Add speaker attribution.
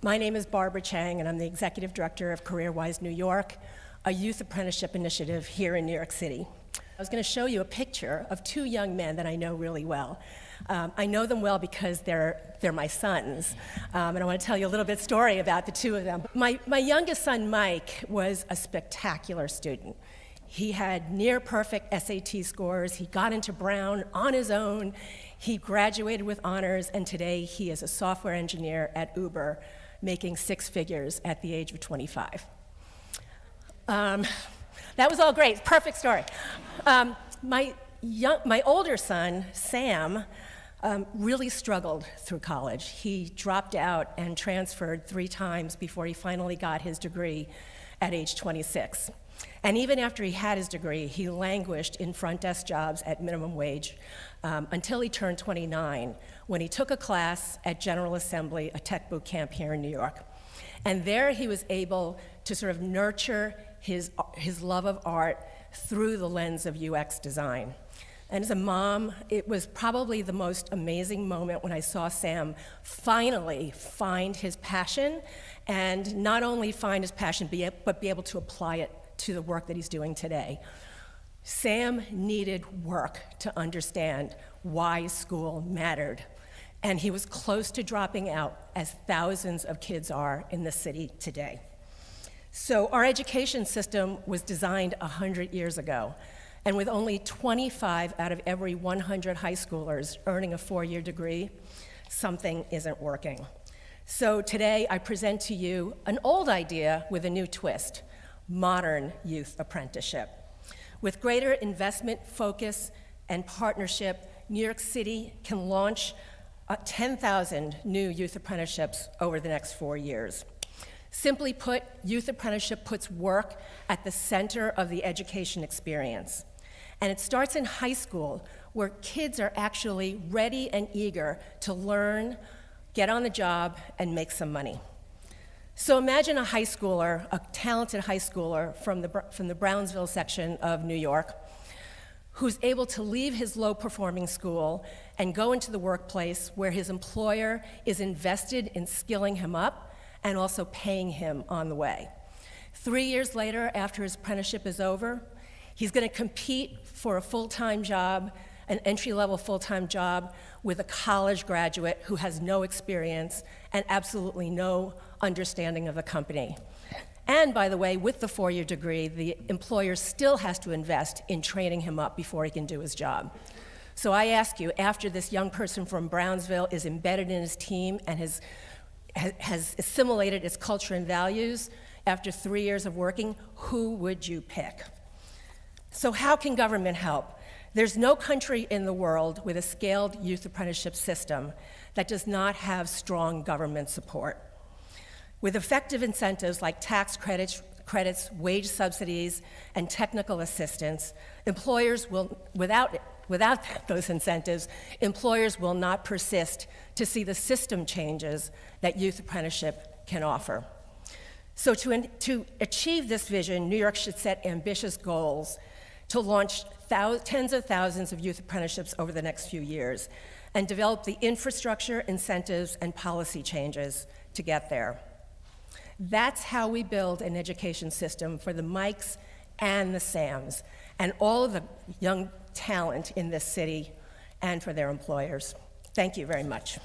Speaker 1: My name is Barbara Chang, and I'm the Executive Director of CareerWise New York, a youth apprenticeship initiative here in New York City. I was going to show you a picture of two young men that I know really well. I know them well because they're my sons, and I want to tell you a little bit story about the two of them. My youngest son, Mike, was a spectacular student. He had near-perfect SAT scores. He got into Brown on his own. He graduated with honors, and today he is a software engineer at Uber, making six figures at the age of 25. That was all great, perfect story. My older son, Sam, really struggled through college. He dropped out and transferred 3 times before he finally got his degree at age 26. And even after he had his degree, he languished in front desk jobs at minimum wage until he turned 29, when he took a class at General Assembly, a tech boot camp here in New York. And there he was able to sort of nurture his love of art through the lens of UX design. And as a mom, it was probably the most amazing moment when I saw Sam finally find his passion, and not only find his passion, but be able to apply it to the work that he's doing today. Sam needed work to understand why school mattered, and he was close to dropping out, as thousands of kids are in the city today. So our education system was designed 100 years ago, and with only 25 out of every 100 high schoolers earning a 4-year degree, something isn't working. So today I present to you an old idea with a new twist: modern youth apprenticeship. With greater investment, focus, and partnership, New York City can launch 10,000 new youth apprenticeships over the next 4 years. Simply put, youth apprenticeship puts work at the center of the education experience. And it starts in high school, where kids are actually ready and eager to learn, get on the job, and make some money. So imagine a high schooler, a talented high schooler from the Brownsville section of New York, who's able to leave his low-performing school and go into the workplace where his employer is invested in skilling him up and also paying him on the way. 3 years later, after his apprenticeship is over, he's going to compete for a full-time job, an entry-level full-time job, with a college graduate who has no experience and absolutely no understanding of the company. And by the way, with the 4-year degree, the employer still has to invest in training him up before he can do his job. So I ask you, after this young person from Brownsville is embedded in his team and has assimilated its culture and values, after 3 years of working, who would you pick? So how can government help? There's no country in the world with a scaled youth apprenticeship system that does not have strong government support. With effective incentives like tax credits, wage subsidies, and technical assistance, employers will, without those incentives, employers will not persist to see the system changes that youth apprenticeship can offer. So to achieve this vision, New York should set ambitious goals to launch tens of thousands of youth apprenticeships over the next few years, and develop the infrastructure, incentives, and policy changes to get there. That's how we build an education system for the Mikes and the Sams, and all of the young talent in this city, and for their employers. Thank you very much.